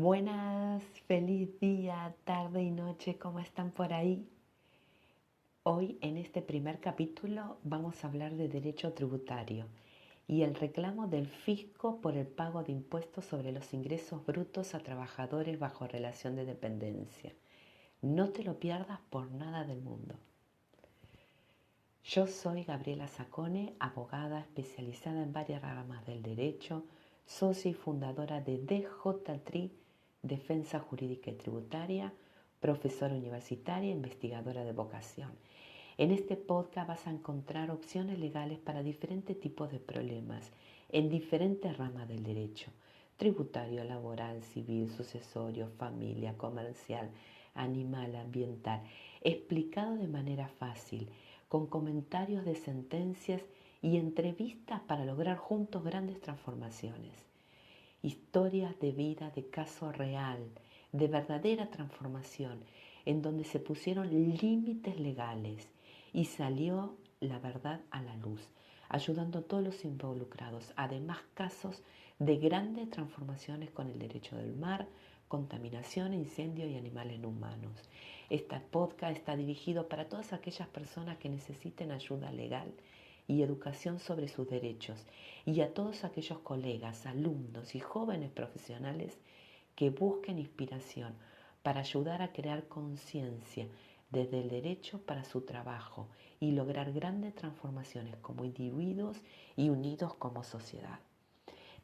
Buenas, feliz día, tarde y noche, ¿cómo están por ahí? Hoy en este primer capítulo vamos a hablar de derecho tributario y el reclamo del fisco por el pago de impuestos sobre los ingresos brutos a trabajadores bajo relación de dependencia. No te lo pierdas por nada del mundo. Yo soy Gabriela Zacone, abogada especializada en varias ramas del derecho, socia y fundadora de DJ Defensa Jurídica y Tributaria, profesora universitaria e investigadora de vocación. En este podcast vas a encontrar opciones legales para diferentes tipos de problemas en diferentes ramas del derecho: tributario, laboral, civil, sucesorio, familia, comercial, animal, ambiental, explicado de manera fácil, con comentarios de sentencias y entrevistas para lograr juntos grandes transformaciones. Historias de vida, de caso real, de verdadera transformación, en donde se pusieron límites legales y salió la verdad a la luz, ayudando a todos los involucrados. Además, casos de grandes transformaciones con el derecho del mar, contaminación, incendio y animales no humanos. Este podcast está dirigido para todas aquellas personas que necesiten ayuda legal y educación sobre sus derechos, y a todos aquellos colegas, alumnos y jóvenes profesionales que busquen inspiración para ayudar a crear conciencia desde el derecho para su trabajo y lograr grandes transformaciones como individuos y unidos como sociedad.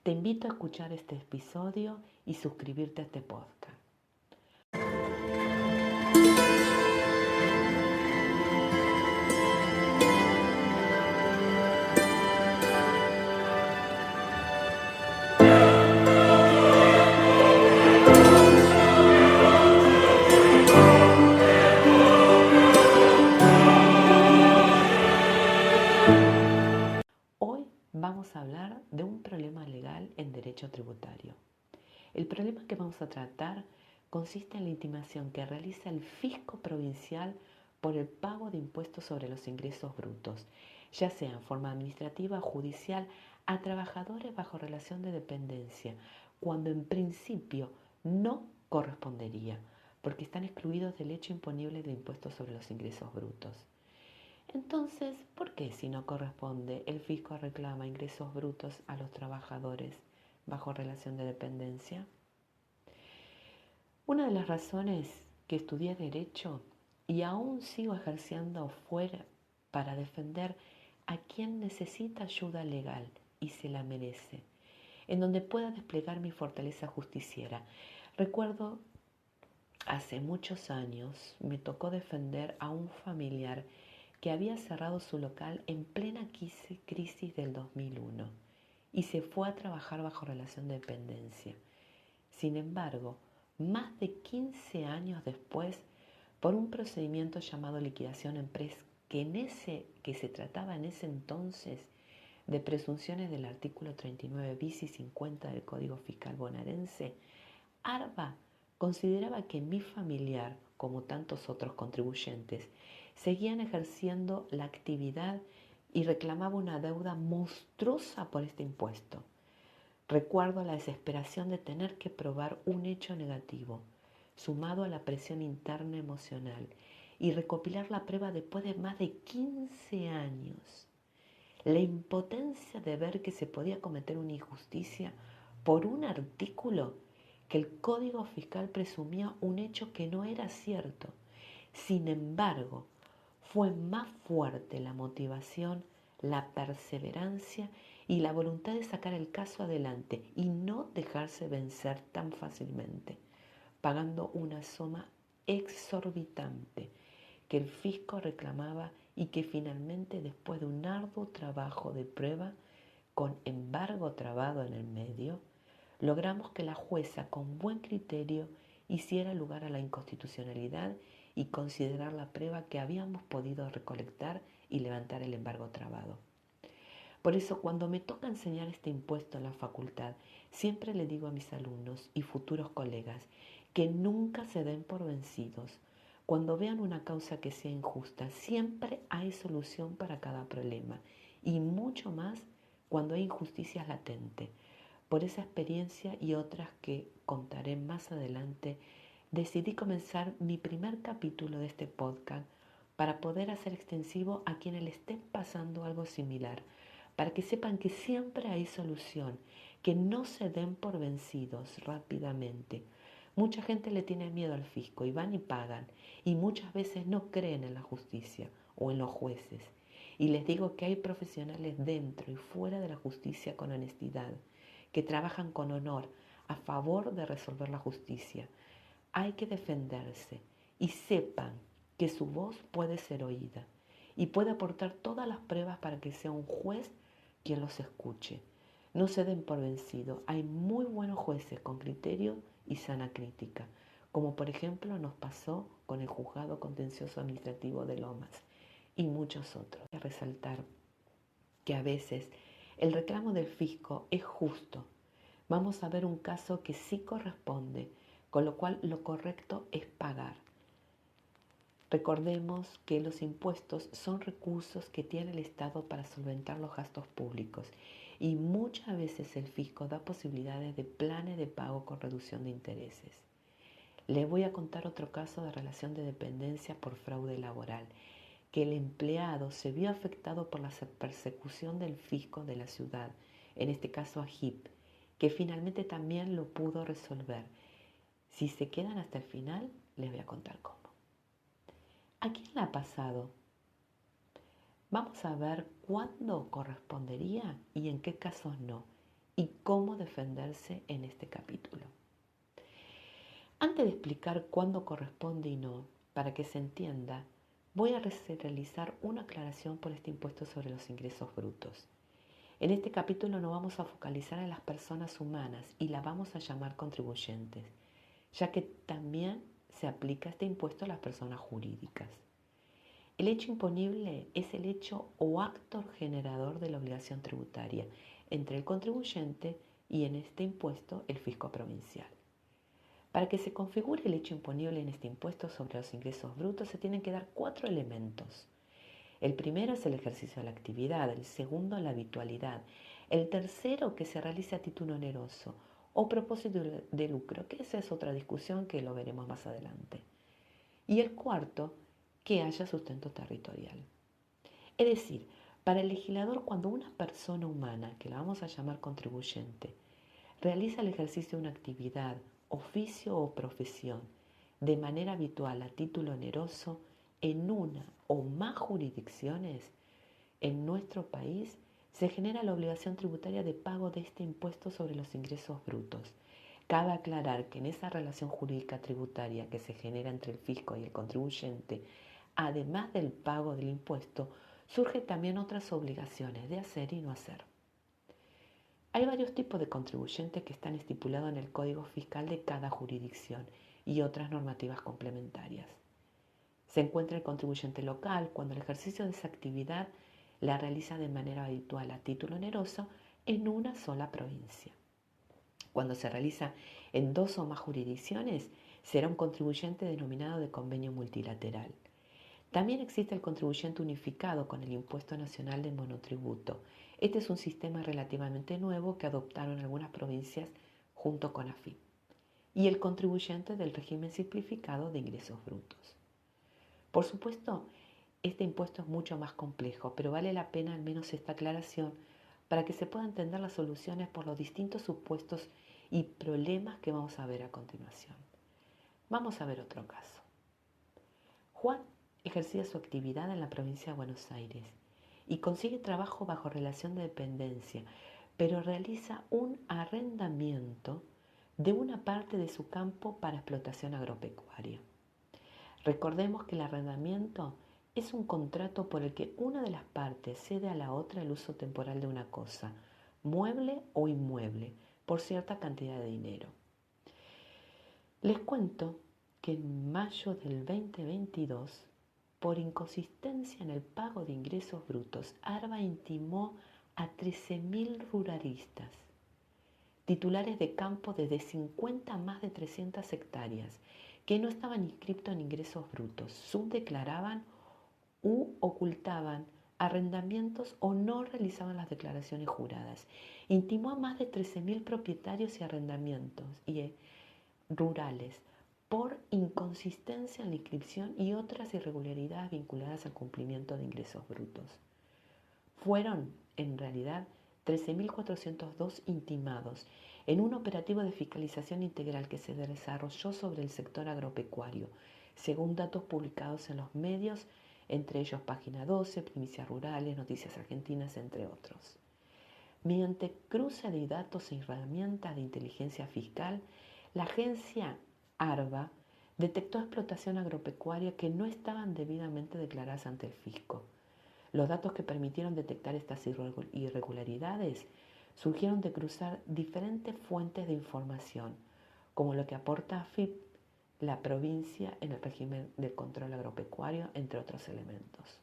Te invito a escuchar este episodio y suscribirte a este podcast. Hoy vamos a hablar de un problema legal en derecho tributario. El problema que vamos a tratar consiste en la intimación que realiza el fisco provincial por el pago de impuestos sobre los ingresos brutos, ya sea en forma administrativa o judicial, a trabajadores bajo relación de dependencia, cuando en principio no correspondería, porque están excluidos del hecho imponible de impuestos sobre los ingresos brutos. Entonces, ¿por qué si no corresponde el fisco reclama ingresos brutos a los trabajadores bajo relación de dependencia? Una de las razones que estudié derecho y aún sigo ejerciendo fuera para defender a quien necesita ayuda legal y se la merece, en donde pueda desplegar mi fortaleza justiciera. Recuerdo hace muchos años me tocó defender a un familiar que había cerrado su local en plena crisis del 2001 y se fue a trabajar bajo relación de dependencia. Sin embargo, más de 15 años después, por un procedimiento llamado liquidación empresa, que se trataba en ese entonces de presunciones del artículo 39 bis y 50 del Código Fiscal bonaerense, ARBA consideraba que mi familiar, como tantos otros contribuyentes, seguían ejerciendo la actividad y reclamaba una deuda monstruosa por este impuesto. Recuerdo la desesperación de tener que probar un hecho negativo, sumado a la presión interna emocional, y recopilar la prueba después de más de 15 años. La impotencia de ver que se podía cometer una injusticia por un artículo que el Código Fiscal presumía un hecho que no era cierto. Sin embargo, fue más fuerte la motivación, la perseverancia y la voluntad de sacar el caso adelante y no dejarse vencer tan fácilmente, pagando una suma exorbitante que el fisco reclamaba y que finalmente, después de un arduo trabajo de prueba, con embargo trabado en el medio, logramos que la jueza, con buen criterio, hiciera lugar a la inconstitucionalidad y considerar la prueba que habíamos podido recolectar y levantar el embargo trabado. Por eso, cuando me toca enseñar este impuesto en la facultad, siempre le digo a mis alumnos y futuros colegas que nunca se den por vencidos. Cuando vean una causa que sea injusta, siempre hay solución para cada problema, y mucho más cuando hay injusticias latentes, Por esa experiencia y otras que contaré más adelante, decidí comenzar mi primer capítulo de este podcast para poder hacer extensivo a quienes le estén pasando algo similar, para que sepan que siempre hay solución, que no se den por vencidos rápidamente. Mucha gente le tiene miedo al fisco y van y pagan, y muchas veces no creen en la justicia o en los jueces. Y les digo que hay profesionales dentro y fuera de la justicia con honestidad, que trabajan con honor a favor de resolver la justicia. Hay que defenderse y sepan que su voz puede ser oída y puede aportar todas las pruebas para que sea un juez quien los escuche. No se den por vencidos. Hay muy buenos jueces con criterio y sana crítica, como por ejemplo nos pasó con el Juzgado Contencioso Administrativo de Lomas y muchos otros. Hay que resaltar que a veces el reclamo del fisco es justo. Vamos a ver un caso que sí corresponde, con lo cual lo correcto es pagar. Recordemos que los impuestos son recursos que tiene el Estado para solventar los gastos públicos y muchas veces el fisco da posibilidades de planes de pago con reducción de intereses. Les voy a contar otro caso de relación de dependencia por fraude laboral, que el empleado se vio afectado por la persecución del fisco de la ciudad, en este caso AGIP, que finalmente también lo pudo resolver. Si se quedan hasta el final, les voy a contar cómo. ¿A quién le ha pasado? Vamos a ver cuándo correspondería y en qué casos no, y cómo defenderse en este capítulo. Antes de explicar cuándo corresponde y no, para que se entienda, voy a realizar una aclaración por este impuesto sobre los ingresos brutos. En este capítulo nos vamos a focalizar en las personas humanas y las vamos a llamar contribuyentes, ya que también se aplica este impuesto a las personas jurídicas. El hecho imponible es el hecho o acto generador de la obligación tributaria entre el contribuyente y en este impuesto el fisco provincial. Para que se configure el hecho imponible en este impuesto sobre los ingresos brutos se tienen que dar 4 elementos. El primero es el ejercicio de la actividad, el segundo la habitualidad, el tercero que se realice a título oneroso o propósito de lucro, que esa es otra discusión que lo veremos más adelante. Y el cuarto, que haya sustento territorial. Es decir, para el legislador, cuando una persona humana, que la vamos a llamar contribuyente, realiza el ejercicio de una actividad, oficio o profesión de manera habitual a título oneroso en una o más jurisdicciones, en nuestro país se genera la obligación tributaria de pago de este impuesto sobre los ingresos brutos. Cabe aclarar que en esa relación jurídica tributaria que se genera entre el fisco y el contribuyente, además del pago del impuesto, surgen también otras obligaciones de hacer y no hacer. Hay varios tipos de contribuyentes que están estipulados en el Código Fiscal de cada jurisdicción y otras normativas complementarias. Se encuentra el contribuyente local cuando el ejercicio de esa actividad la realiza de manera habitual a título oneroso en una sola provincia. Cuando se realiza en 2 o más jurisdicciones, será un contribuyente denominado de convenio multilateral. También existe el contribuyente unificado con el Impuesto Nacional de Monotributo. Este es un sistema relativamente nuevo que adoptaron algunas provincias junto con AFIP. Y el contribuyente del régimen simplificado de ingresos brutos. Por supuesto, este impuesto es mucho más complejo, pero vale la pena al menos esta aclaración para que se puedan entender las soluciones por los distintos supuestos y problemas que vamos a ver a continuación. Vamos a ver otro caso. Juan ejercía su actividad en la provincia de Buenos Aires y consigue trabajo bajo relación de dependencia, pero realiza un arrendamiento de una parte de su campo para explotación agropecuaria. Recordemos que el arrendamiento es un contrato por el que una de las partes cede a la otra el uso temporal de una cosa, mueble o inmueble, por cierta cantidad de dinero. Les cuento que en mayo del 2022, por inconsistencia en el pago de ingresos brutos, ARBA intimó a 13.000 ruralistas, titulares de campos desde 50 a más de 300 hectáreas, que no estaban inscritos en ingresos brutos, subdeclaraban u ocultaban arrendamientos o no realizaban las declaraciones juradas. Intimó a más de 13.000 propietarios y arrendamientos rurales por inconsistencia en la inscripción y otras irregularidades vinculadas al cumplimiento de ingresos brutos. Fueron, en realidad, 13.402 intimados en un operativo de fiscalización integral que se desarrolló sobre el sector agropecuario, según datos publicados en los medios, entre ellos Página 12, Primicias Rurales, Noticias Argentinas, entre otros. Mediante cruce de datos e herramientas de inteligencia fiscal, la agencia ARBA detectó explotación agropecuaria que no estaban debidamente declaradas ante el fisco. Los datos que permitieron detectar estas irregularidades surgieron de cruzar diferentes fuentes de información, como lo que aporta AFIP, la provincia en el régimen del control agropecuario, entre otros elementos.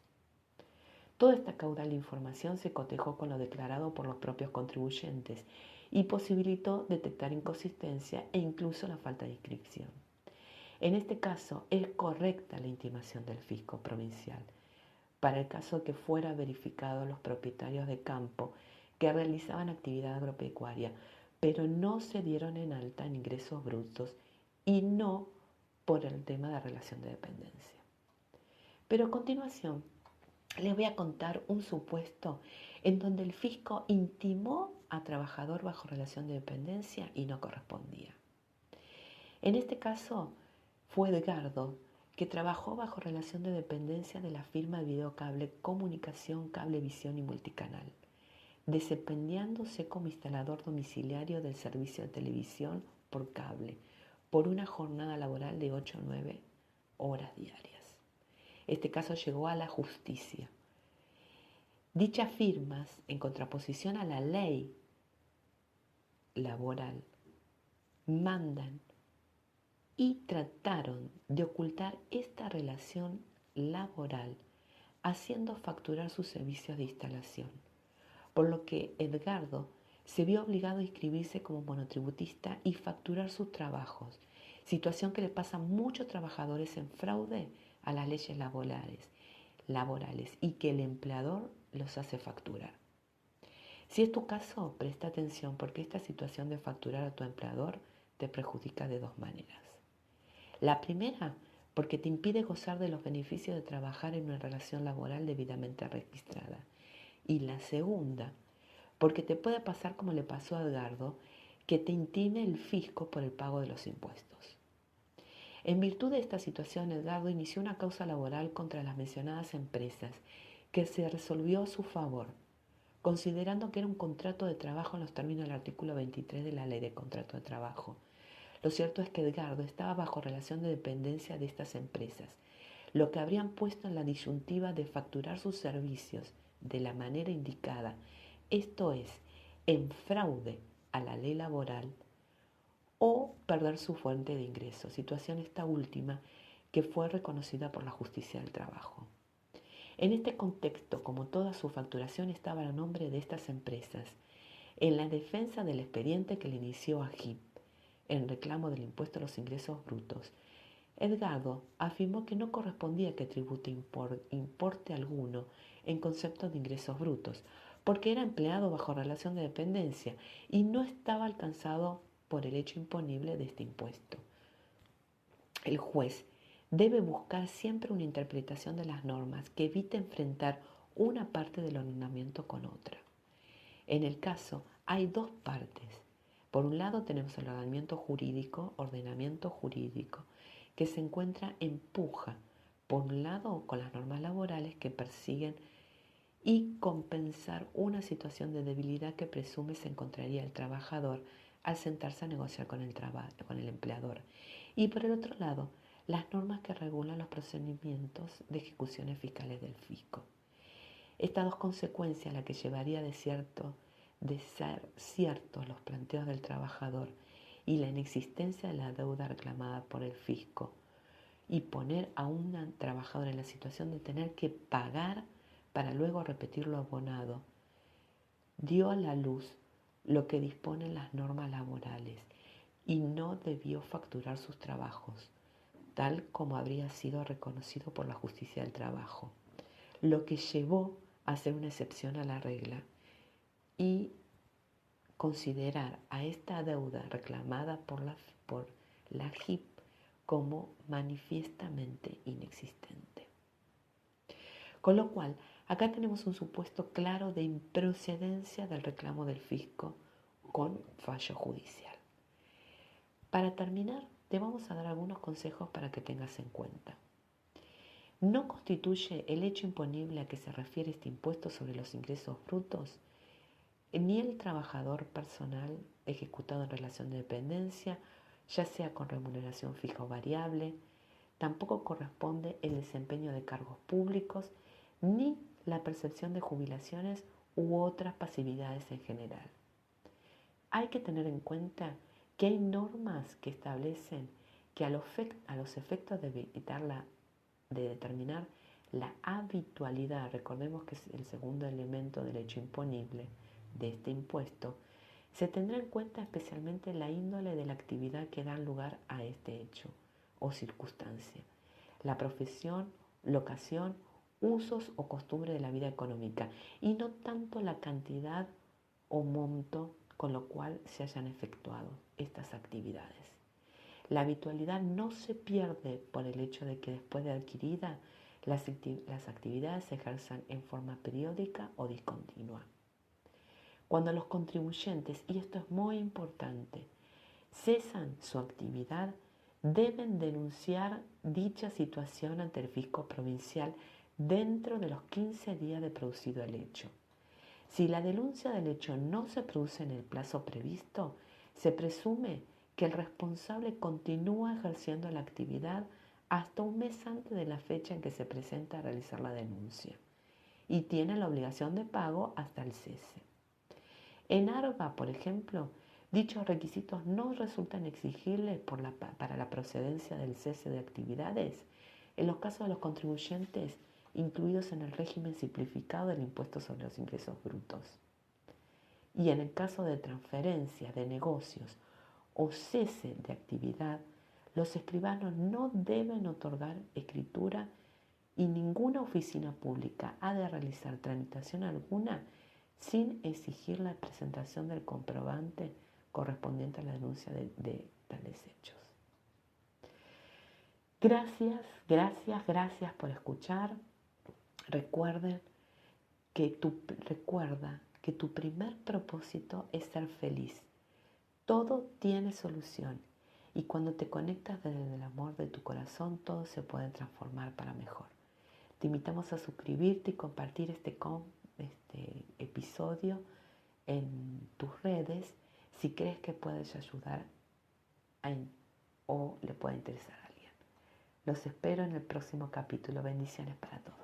Toda esta caudal de información se cotejó con lo declarado por los propios contribuyentes y posibilitó detectar inconsistencia e incluso la falta de inscripción. En este caso, es correcta la intimación del fisco provincial, para el caso de que fuera verificado los propietarios de campo que realizaban actividad agropecuaria, pero no se dieron en alta en ingresos brutos y no por el tema de relación de dependencia. Pero a continuación les voy a contar un supuesto en donde el fisco intimó a trabajador bajo relación de dependencia y no correspondía. En este caso fue Edgardo, que trabajó bajo relación de dependencia de la firma de Videocable Comunicación, Cablevisión y Multicanal, desempeñándose como instalador domiciliario del servicio de televisión por cable, por una jornada laboral de 8 a 9 horas diarias. Este caso llegó a la justicia. Dichas firmas, en contraposición a la ley laboral, mandan y trataron de ocultar esta relación laboral haciendo facturar sus servicios de instalación, por lo que Edgardo se vio obligado a inscribirse como monotributista y facturar sus trabajos, situación que le pasa a muchos trabajadores en fraude a las leyes laborales y que el empleador los hace facturar. Si es tu caso, presta atención porque esta situación de facturar a tu empleador te perjudica de dos maneras. La primera, porque te impide gozar de los beneficios de trabajar en una relación laboral debidamente registrada. Y la segunda, porque te puede pasar como le pasó a Edgardo, que te intime el fisco por el pago de los impuestos. En virtud de esta situación, Edgardo inició una causa laboral contra las mencionadas empresas que se resolvió a su favor, considerando que era un contrato de trabajo en los términos del artículo 23 de la Ley de Contrato de Trabajo. Lo cierto es que Edgardo estaba bajo relación de dependencia de estas empresas, lo que habrían puesto en la disyuntiva de facturar sus servicios de la manera indicada, esto es, en fraude a la ley laboral, o perder su fuente de ingresos, situación esta última que fue reconocida por la justicia del trabajo. En este contexto, como toda su facturación estaba a nombre de estas empresas, en la defensa del expediente que le inició a HIP, en reclamo del impuesto a los ingresos brutos, Edgardo afirmó que no correspondía que tribute importe alguno en concepto de ingresos brutos, porque era empleado bajo relación de dependencia y no estaba alcanzado por el hecho imponible de este impuesto. El juez debe buscar siempre una interpretación de las normas que evite enfrentar una parte del ordenamiento con otra. En el caso hay dos partes. Por un lado tenemos el ordenamiento jurídico, que se encuentra en puja, por un lado con las normas laborales que persiguen y compensar una situación de debilidad que presume se encontraría el trabajador al sentarse a negociar con el empleador. Y por el otro lado, las normas que regulan los procedimientos de ejecuciones fiscales del fisco. Estas dos consecuencias, la que llevaría de ser ciertos los planteos del trabajador y la inexistencia de la deuda reclamada por el fisco, y poner a un trabajador en la situación de tener que pagar para luego repetir lo abonado, dio a la luz lo que disponen las normas laborales y no debió facturar sus trabajos, tal como habría sido reconocido por la justicia del trabajo, lo que llevó hacer una excepción a la regla y considerar a esta deuda reclamada por la JIP como manifiestamente inexistente. Con lo cual, acá tenemos un supuesto claro de improcedencia del reclamo del fisco con fallo judicial. Para terminar, te vamos a dar algunos consejos para que tengas en cuenta. No constituye el hecho imponible a que se refiere este impuesto sobre los ingresos brutos ni el trabajador personal ejecutado en relación de dependencia, ya sea con remuneración fija o variable. Tampoco corresponde el desempeño de cargos públicos ni la percepción de jubilaciones u otras pasividades en general. Hay que tener en cuenta que hay normas que establecen que a los efectos de determinar la habitualidad, recordemos que es el segundo elemento del hecho imponible de este impuesto, se tendrá en cuenta especialmente la índole de la actividad que da lugar a este hecho o circunstancia, la profesión, locación, usos o costumbres de la vida económica, y no tanto la cantidad o monto con lo cual se hayan efectuado estas actividades. La habitualidad no se pierde por el hecho de que después de adquirida las actividades se ejerzan en forma periódica o discontinua. Cuando los contribuyentes, y esto es muy importante, cesan su actividad, deben denunciar dicha situación ante el fisco provincial dentro de los 15 días de producido el hecho. Si la denuncia del hecho no se produce en el plazo previsto, se presume que el responsable continúa ejerciendo la actividad hasta un mes antes de la fecha en que se presenta a realizar la denuncia y tiene la obligación de pago hasta el cese. En ARBA, por ejemplo, dichos requisitos no resultan exigibles para la procedencia del cese de actividades en los casos de los contribuyentes incluidos en el régimen simplificado del impuesto sobre los ingresos brutos. Y en el caso de transferencia de negocios o cese de actividad, los escribanos no deben otorgar escritura y ninguna oficina pública ha de realizar tramitación alguna sin exigir la presentación del comprobante correspondiente a la denuncia de tales hechos. Gracias por escuchar. Recuerda que tu primer propósito es ser feliz. Todo tiene solución y cuando te conectas desde el amor de tu corazón, todo se puede transformar para mejor. Te invitamos a suscribirte y compartir este episodio en tus redes si crees que puedes ayudar o le puede interesar a alguien. Los espero en el próximo capítulo. Bendiciones para todos.